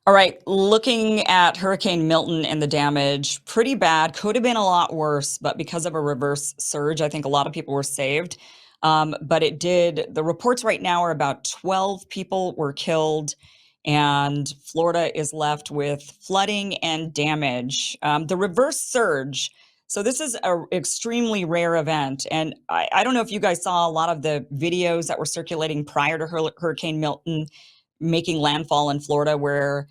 All right, looking at Hurricane Milton and the damage, pretty bad. Could have been a lot worse, but because of a reverse surge, I think a lot of people were saved. But it did. The reports right now are about 12 people were killed, and Florida is left with flooding and damage. The reverse surge. So this is an extremely rare event, and I don't know if you guys saw a lot of the videos that were circulating prior to Hurricane Milton making landfall in Florida, where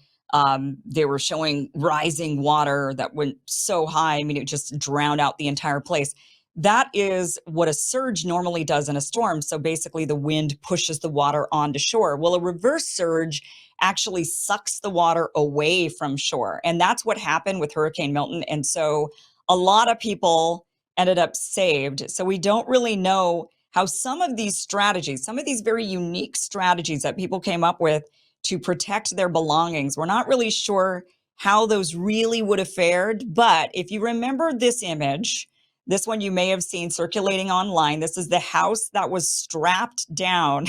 they were showing rising water that went so high. I mean, it just drowned out the entire place. That is what a surge normally does in a storm. So basically, the wind pushes the water onto shore. Well, a reverse surge actually sucks the water away from shore. And that's what happened with Hurricane Milton. And so a lot of people ended up saved. So we don't really know how some of these strategies, some of these very unique strategies that people came up with to protect their belongings, we're not really sure how those really would have fared. But if you remember this image, this one you may have seen circulating online. This is the house that was strapped down.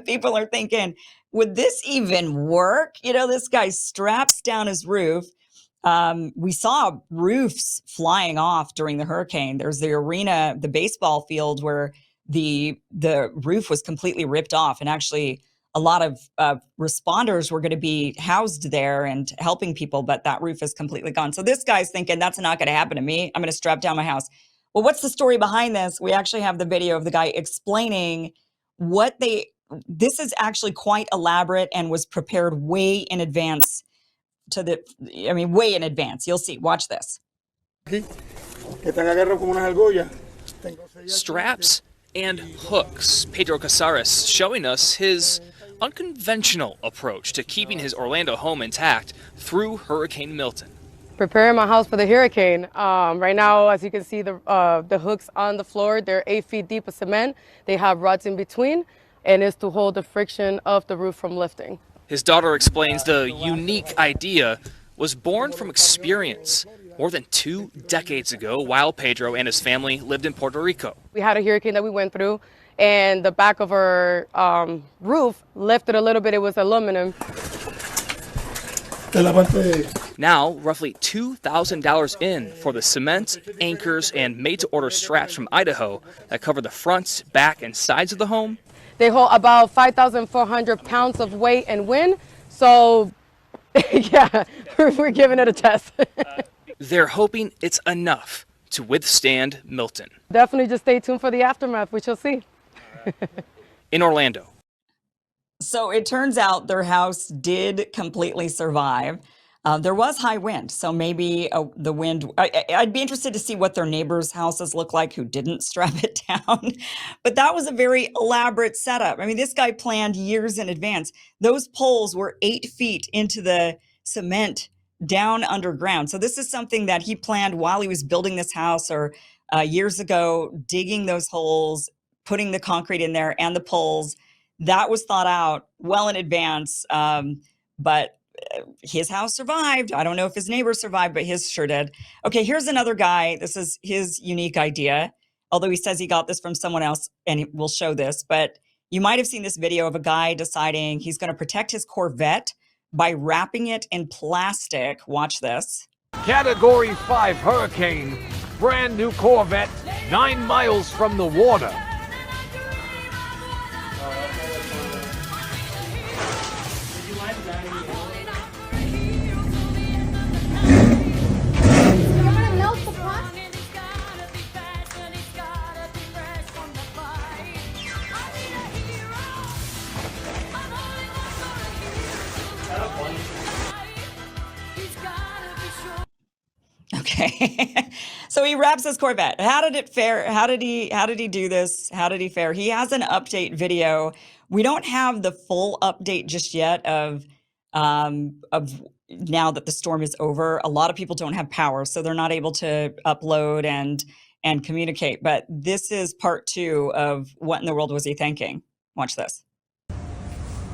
People are thinking, would this even work? You know, this guy straps down his roof. We saw roofs flying off during the hurricane. There's the arena, the baseball field, where the roof was completely ripped off, and actually a lot of responders were going to be housed there and helping people, but that roof is completely gone. So this guy's thinking, that's not going to happen to me. I'm going to strap down my house. Well, what's the story behind this? We actually have the video of the guy explaining this is actually quite elaborate and was prepared way in advance way in advance. You'll see. Watch this. Straps and hooks. Pedro Casares showing us his unconventional approach to keeping his Orlando home intact through Hurricane Milton. Preparing my house for the hurricane. Right now, as you can see, the hooks on the floor, they're 8 feet deep of cement. They have rods in between, and it's to hold the friction of the roof from lifting. His daughter explains the unique idea was born from experience more than 2 decades ago while Pedro and his family lived in Puerto Rico. We had a hurricane that we went through, and the back of our roof lifted a little bit. It was aluminum. Now, roughly $2,000 in for the cement, anchors, and made-to-order straps from Idaho that cover the front, back, and sides of the home. They hold about 5,400 pounds of weight and wind. So, yeah, we're giving it a test. They're hoping it's enough to withstand Milton. Definitely just stay tuned for the aftermath. We shall see. In Orlando. So it turns out their house did completely survive. There was high wind, so maybe the wind. I'd be interested to see what their neighbors' houses look like who didn't strap it down. But that was a very elaborate setup. I mean, this guy planned years in advance. Those poles were 8 feet into the cement down underground. So this is something that he planned while he was building this house, or years ago, digging those holes, putting the concrete in there and the poles. That was thought out well in advance. But his house survived. I don't know if his neighbors survived, but his sure did. Okay, here's another guy. This is his unique idea, although he says he got this from someone else, and we'll show this. But you might have seen this video of a guy deciding he's going to protect his Corvette by wrapping it in plastic. Watch this. Category 5 hurricane, brand new Corvette, 9 miles from the water. Okay. So he wraps his Corvette. How did it fare? How did he do this? How did he fare? He has an update video. We don't have the full update just yet of now that the storm is over. A lot of people don't have power, so they're not able to upload and communicate. But this is part 2 of what in the world was he thinking? Watch this.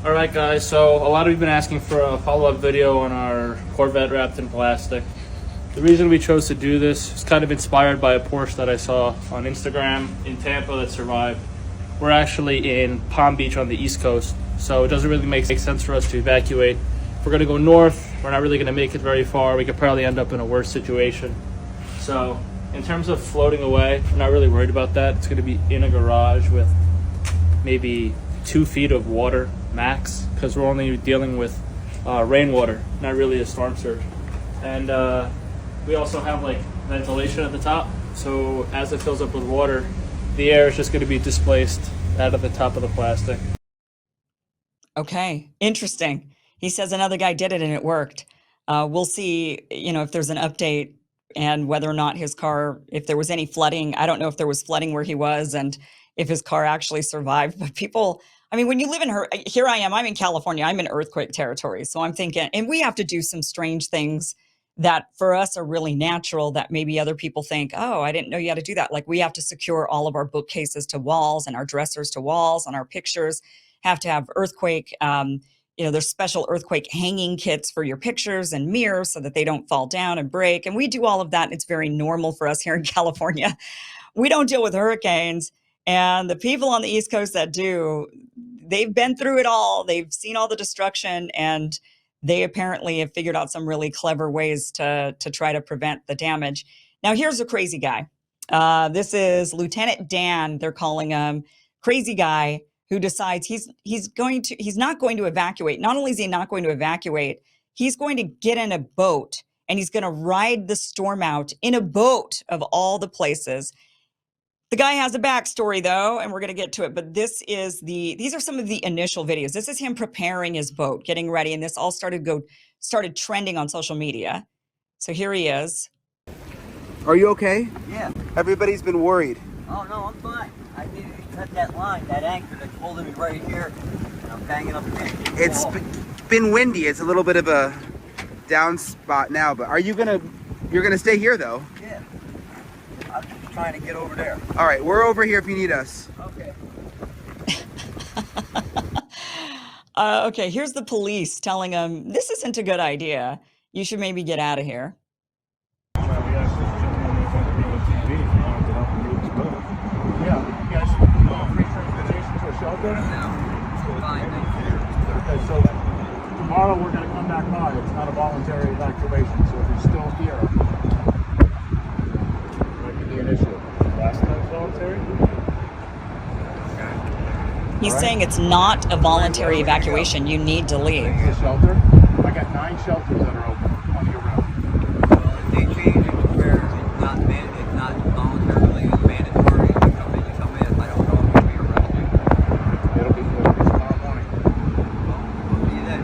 All right, guys. So a lot of you have been asking for a follow-up video on our Corvette wrapped in plastic. The reason we chose to do this is kind of inspired by a Porsche that I saw on Instagram in Tampa that survived. We're actually in Palm Beach on the East Coast, so it doesn't really make sense for us to evacuate If we're going to go north, we're not really going to make it very far. We could probably end up in a worse situation. So in terms of floating away, I'm not really worried about that. It's going to be in a garage with maybe 2 feet of water max, because we're only dealing with rainwater, not really a storm surge. And we also have like ventilation at the top, so as it fills up with water, the air is just going to be displaced out of the top of the plastic. Okay, interesting. He says another guy did it and it worked. We'll see, if there's an update and whether or not his car, if there was any flooding. I don't know if there was flooding where he was and if his car actually survived. But people, I mean, when you live in here I am, I'm in California, I'm in earthquake territory. So I'm thinking, and we have to do some strange things that for us are really natural that maybe other people think, oh, I didn't know you had to do that. Like we have to secure all of our bookcases to walls and our dressers to walls, and our pictures have to have earthquake, there's special earthquake hanging kits for your pictures and mirrors so that they don't fall down and break. And we do all of that. It's very normal for us here in California. We don't deal with hurricanes. And the people on the East Coast that do, they've been through it all. They've seen all the destruction, and they apparently have figured out some really clever ways to try to prevent the damage. Now, here's a crazy guy. This is Lieutenant Dan, they're calling him. Crazy guy who decides he's not going to evacuate. Not only is he not going to evacuate, he's going to get in a boat and he's going to ride the storm out in a boat of all the places. The guy has a backstory though, and we're going to get to it, but these are some of the initial videos. This is him preparing his boat, getting ready, and this all started trending on social media. So here he is. Are you okay? Yeah. Everybody's been worried. Oh, no, I'm fine. I needed to cut that line, that anchor that's holding me right here. And I'm banging up against the It's wall. been windy. It's a little bit of a down spot now, but you're gonna stay here though? Yeah. I'm just trying to get over there. All right, we're over here if you need us. Okay. Okay, here's the police telling him, this isn't a good idea. You should maybe get out of here. Okay, so tomorrow we're going to come back by. It's not a voluntary evacuation, so if you're still here, it might be an issue. Last time voluntary? He's saying it's not a voluntary evacuation. You need to leave. A shelter? I got 9 shelters that are open on your route. Well, if they change it to where it's not voluntarily mandatory, you come in, you come in. If I don't come, you'll be arrested. It'll be tomorrow morning. We'll see you then.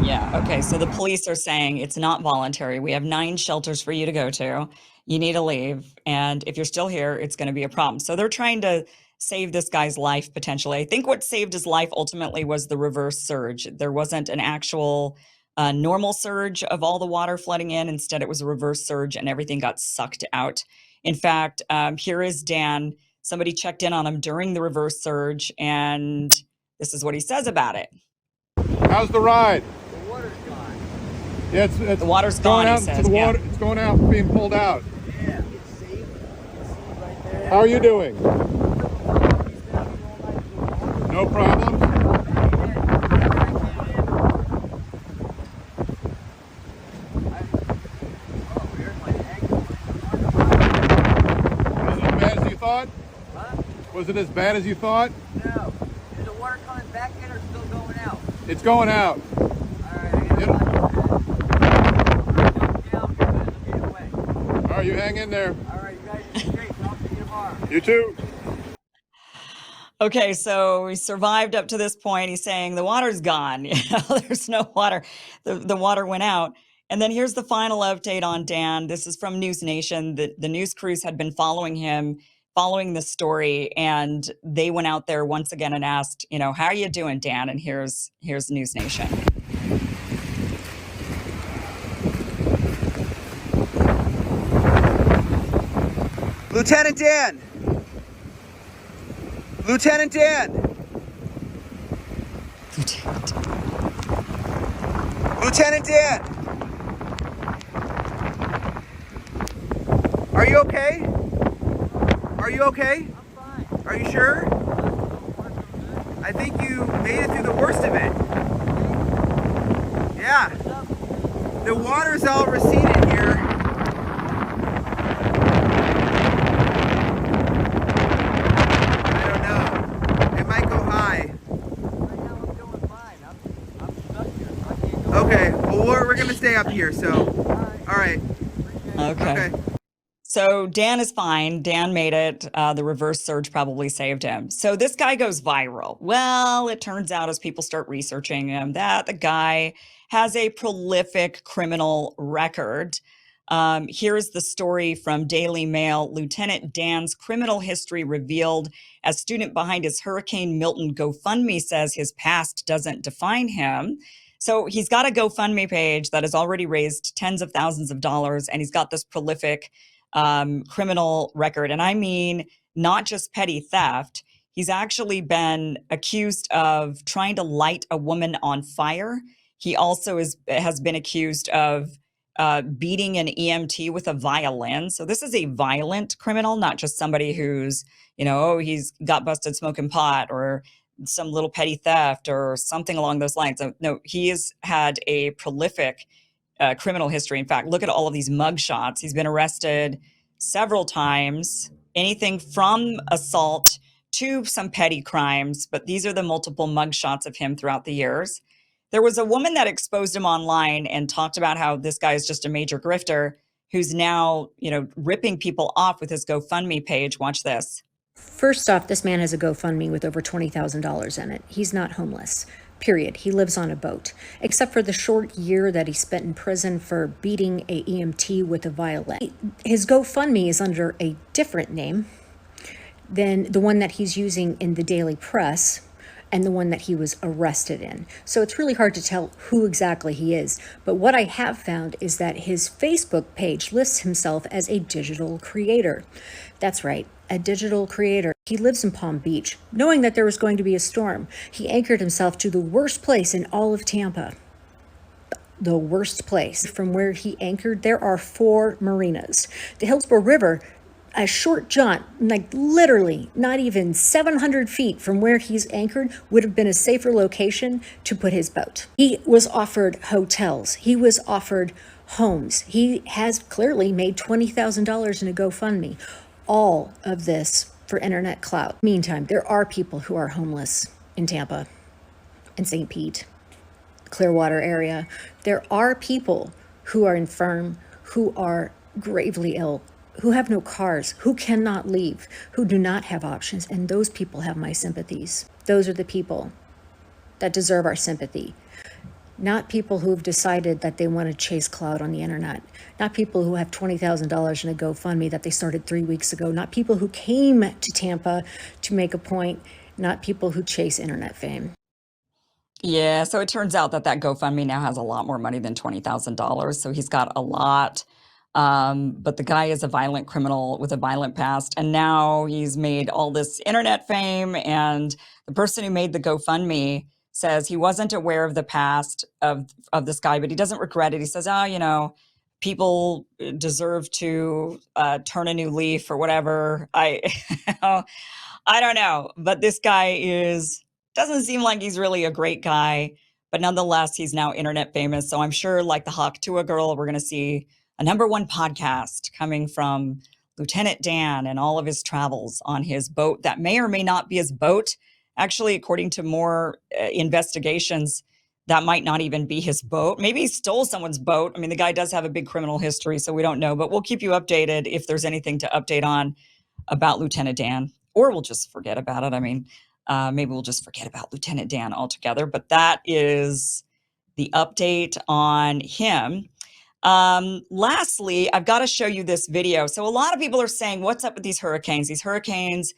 Yeah, okay, so the police are saying it's not voluntary. We have 9 shelters for you to go to. You need to leave. And if you're still here, it's going to be a problem. So they're trying to save this guy's life potentially. I think what saved his life ultimately was the reverse surge. There wasn't an actual normal surge of all the water flooding in. Instead, it was a reverse surge and everything got sucked out. In fact, here is Dan. Somebody checked in on him during the reverse surge, and this is what he says about it. How's the ride? The water's gone. Yeah, it's The water's going gone, out he into says. the Yeah. water. It's going out, being pulled out. Yeah. It's safe. You see right there. How are you doing? No problems? Was it as bad as you thought? Huh? Was it as bad as you thought? No. Is the water coming back in or still going out? It's going out. All right, I Yep. All right, you hang in there. All right, you guys be great. Talk to you tomorrow. You too. Okay, so he survived up to this point. He's saying the water's gone. There's no water. The water went out. And then here's the final update on Dan. This is from News Nation. The news crews had been following him, following the story, and they went out there once again and asked, how are you doing, Dan? And here's News Nation. Lieutenant Dan! Lieutenant Dan! Lieutenant Dan! Are you okay? Are you okay? I'm fine. Are you sure? Water's doing good. I think you made it through the worst of it. The water's all receded here. I don't know. It might go high. Right now I'm doing fine. I'm stuck here. I can't go. Okay, well, we're gonna stay up here, so. All right. Okay. So Dan is fine. Dan made it. The reverse surge probably saved him. So this guy goes viral. Well, it turns out as people start researching him that the guy has a prolific criminal record. Here's the story from Daily Mail. Lieutenant Dan's criminal history revealed as student behind his Hurricane Milton GoFundMe says his past doesn't define him. So he's got a GoFundMe page that has already raised tens of thousands of dollars, and he's got this prolific criminal record. And I mean, not just petty theft. He's actually been accused of trying to light a woman on fire. He also has been accused of beating an EMT with a violin. So this is a violent criminal, not just somebody who's, oh, he's got busted smoking pot or some little petty theft or something along those lines. So, no, he has had a prolific criminal history. In fact, look at all of these mug shots. He's been arrested several times, anything from assault to some petty crimes, but these are the multiple mug shots of him throughout the years. There was a woman that exposed him online and talked about how this guy is just a major grifter who's now, ripping people off with his GoFundMe page. Watch this. First off, this man has a GoFundMe with over $20,000 in it. He's not homeless. Period. He lives on a boat. Except for the short year that he spent in prison for beating a EMT with a violin. His GoFundMe is under a different name than the one that he's using in the daily press and the one that he was arrested in. So it's really hard to tell who exactly he is. But what I have found is that his Facebook page lists himself as a digital creator. That's right, a digital creator. He lives in Palm Beach. Knowing that there was going to be a storm, he anchored himself to the worst place in all of Tampa. The worst place. From where he anchored, there are 4 marinas. The Hillsborough River, a short jaunt, like literally not even 700 feet from where he's anchored, would have been a safer location to put his boat. He was offered hotels. He was offered homes. He has clearly made $20,000 in a GoFundMe. All of this for internet clout. Meantime, there are people who are homeless in Tampa and St. Pete, Clearwater area. There are people who are infirm, who are gravely ill, who have no cars, who cannot leave, who do not have options. And those people have my sympathies. Those are the people that deserve our sympathy. Not people who've decided that they want to chase clout on the internet. Not people who have $20,000 in a GoFundMe that they started 3 weeks ago. Not people who came to Tampa to make a point. Not people who chase internet fame. Yeah, so it turns out that GoFundMe now has a lot more money than $20,000. So he's got a lot. But the guy is a violent criminal with a violent past. And now he's made all this internet fame. And the person who made the GoFundMe says he wasn't aware of the past of this guy, but he doesn't regret it. He says, people deserve to turn a new leaf or whatever. I don't know. But this guy doesn't seem like he's really a great guy. But nonetheless, he's now internet famous. So I'm sure, like the Hawk Tuah girl, we're going to see a #1 podcast coming from Lieutenant Dan and all of his travels on his boat that may or may not be his boat. Actually, according to more investigations, that might not even be his boat. Maybe he stole someone's boat. I mean, the guy does have a big criminal history, so we don't know. But we'll keep you updated if there's anything to update on about Lieutenant Dan, or we'll just forget about it. I mean, maybe we'll just forget about Lieutenant Dan altogether. But that is the update on him. Lastly, I've got to show you this video. So a lot of people are saying, what's up with these hurricanes? These hurricanes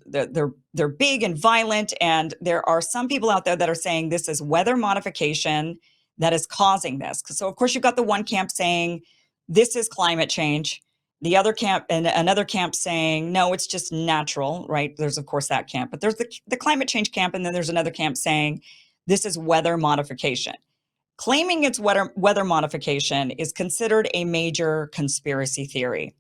they're big and violent. And there are some people out there that are saying this is weather modification that is causing this. So of course you've got the one camp saying this is climate change. The other camp and another camp saying, no, it's just natural, right? There's of course that camp, but there's the climate change camp. And then there's another camp saying this is weather modification. Claiming it's weather modification is considered a major conspiracy theory.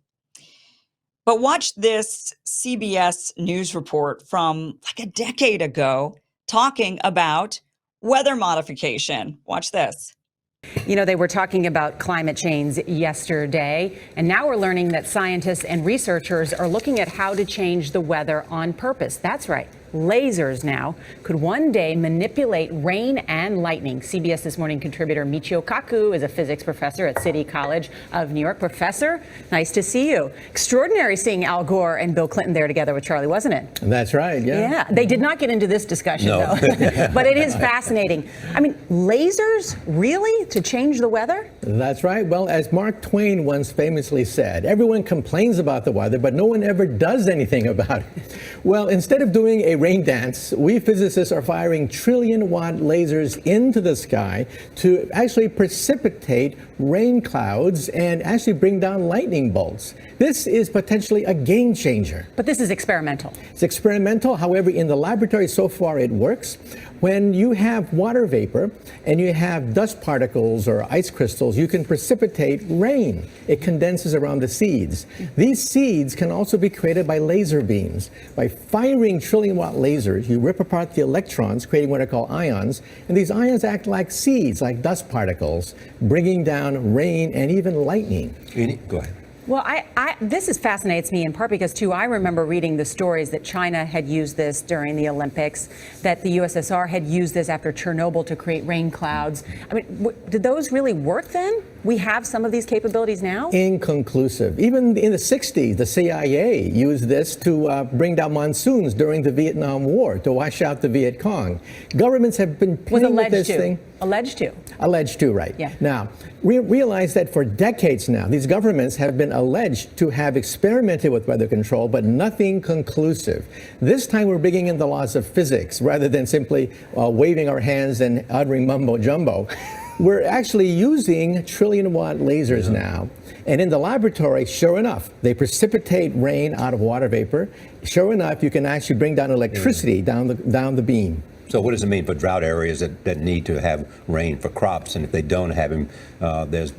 But watch this CBS News report from like a decade ago talking about weather modification. Watch this. You know, they were talking about climate change yesterday, and now we're learning that scientists and researchers are looking at how to change the weather on purpose. That's right. Lasers now could one day manipulate rain and lightning. CBS This Morning contributor Michio Kaku is a physics professor at City College of New York. Professor, nice to see you. Extraordinary seeing Al Gore and Bill Clinton there together with Charlie, wasn't it? That's right, yeah. Yeah, they did not get into this discussion, No. though. But it is fascinating. I mean, lasers, really, to change the weather? That's right. Well, as Mark Twain once famously said, everyone complains about the weather, but no one ever does anything about it. Well, instead of doing a rain dance, we physicists are firing trillion-watt lasers into the sky to actually precipitate rain clouds and actually bring down lightning bolts. This is potentially a game changer. But this is experimental. It's experimental. However, in the laboratory so far it works. When you have water vapor and you have dust particles or ice crystals, you can precipitate rain. It condenses around the seeds. These seeds can also be created by laser beams. By firing trillion-watt lasers, you rip apart the electrons, creating what are called ions, and these ions act like seeds, like dust particles, bringing down rain and even lightning. Go ahead. Well, this fascinates me in part because, too, I remember reading the stories that China had used this during the Olympics, that the USSR had used this after Chernobyl to create rain clouds. I mean, did those really work then? We have some of these capabilities now? Inconclusive. Even in the 60s, the CIA used this to bring down monsoons during the Vietnam War, to wash out the Viet Cong. Governments have been playing with this thing. Alleged to. Alleged to, right. Yeah. Now, we realize that for decades now, these governments have been alleged to have experimented with weather control, but nothing conclusive. This time we're bringing in the laws of physics rather than simply waving our hands and uttering mumbo jumbo. We're actually using trillion-watt lasers now. And in the laboratory, sure enough, they precipitate rain out of water vapor. Sure enough, you can actually bring down electricity down the beam. So what does it mean for drought areas that need to have rain for crops? And if they don't have them, there's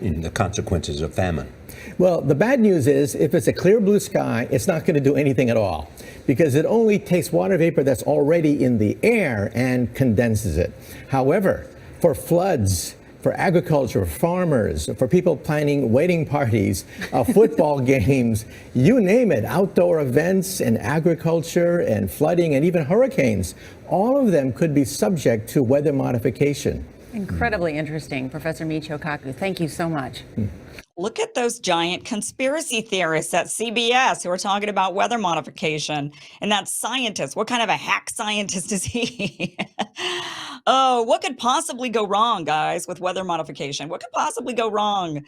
the consequences of famine. Well, the bad news is if it's a clear blue sky, it's not going to do anything at all because it only takes water vapor that's already in the air and condenses it. However, for floods, for agriculture, farmers, for people planning wedding parties, football games, you name it, outdoor events and agriculture and flooding and even hurricanes, all of them could be subject to weather modification. Incredibly interesting, Professor Michio Kaku. Thank you so much. Look at those giant conspiracy theorists at CBS who are talking about weather modification. And that scientist, what kind of a hack scientist is he? Oh, what could possibly go wrong, guys, with weather modification? What could possibly go wrong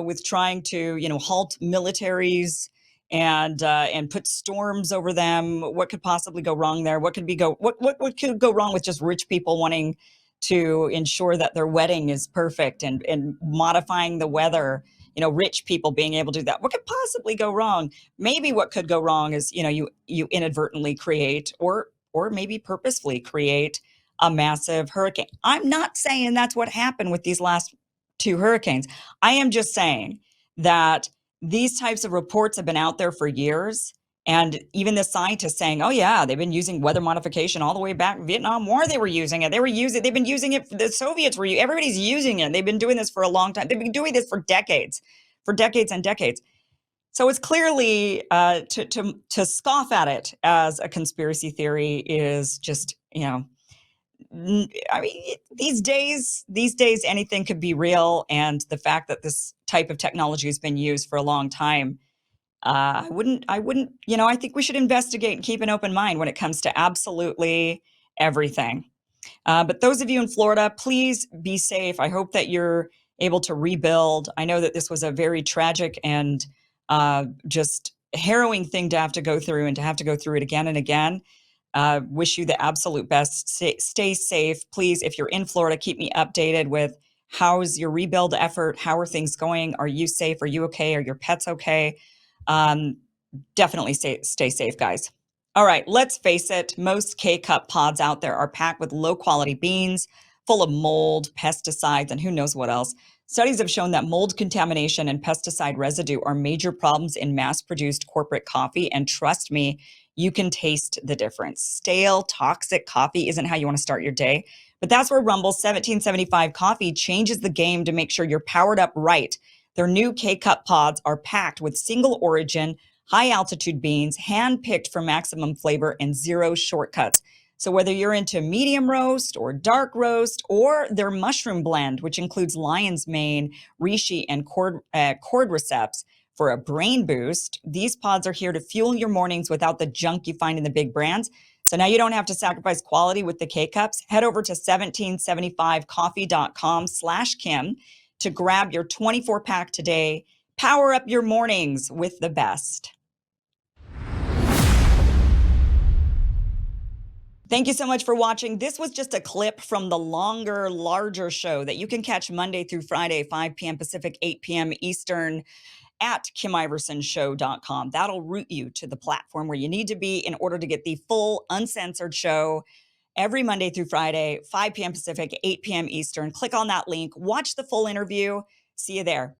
with trying to, halt militaries and put storms over them? What could possibly go wrong there? What could go wrong with just rich people wanting to ensure that their wedding is perfect and modifying the weather, rich people being able to do that? What could possibly go wrong? Maybe what could go wrong is, you inadvertently create or maybe purposefully create a massive hurricane. I'm not saying that's what happened with these last two hurricanes. I am just saying that these types of reports have been out there for years. And even the scientists saying, oh, yeah, they've been using weather modification all the way back in Vietnam War. They were using it. They've been using it. The Soviets were, everybody's using it. They've been doing this for a long time. They've been doing this for decades and decades. So it's clearly to scoff at it as a conspiracy theory is just, I mean, these days, anything could be real. And the fact that this type of technology has been used for a long time, I wouldn't, I think we should investigate and keep an open mind when it comes to absolutely everything. But those of you in Florida, please be safe. I hope that you're able to rebuild. I know that this was a very tragic and just harrowing thing to have to go through and to have to go through it again and again. Wish you the absolute best. Stay safe. Please, if you're in Florida, keep me updated with how's your rebuild effort? How are things going? Are you safe? Are you okay? Are your pets okay? Definitely stay safe, guys. All right, let's face it. Most K-Cup pods out there are packed with low-quality beans, full of mold, pesticides, and who knows what else. Studies have shown that mold contamination and pesticide residue are major problems in mass-produced corporate coffee. And trust me, you can taste the difference. Stale, toxic coffee isn't how you want to start your day, but that's where Rumble's 1775 coffee changes the game to make sure you're powered up right. Their new K-Cup pods are packed with single origin, high altitude beans, hand-picked for maximum flavor and zero shortcuts. So whether you're into medium roast or dark roast or their mushroom blend, which includes lion's mane, reishi, and cordyceps for a brain boost, these pods are here to fuel your mornings without the junk you find in the big brands. So now you don't have to sacrifice quality with the K-Cups. Head over to 1775coffee.com/Kim to grab your 24-pack today. Power up your mornings with the best. Thank you so much for watching. This was just a clip from the longer, larger show that you can catch Monday through Friday, 5 p.m. Pacific, 8 p.m. Eastern at KimIversonShow.com. That'll route you to the platform where you need to be in order to get the full uncensored show every Monday through Friday, 5 p.m. Pacific, 8 p.m. Eastern. Click on that link, watch the full interview. See you there.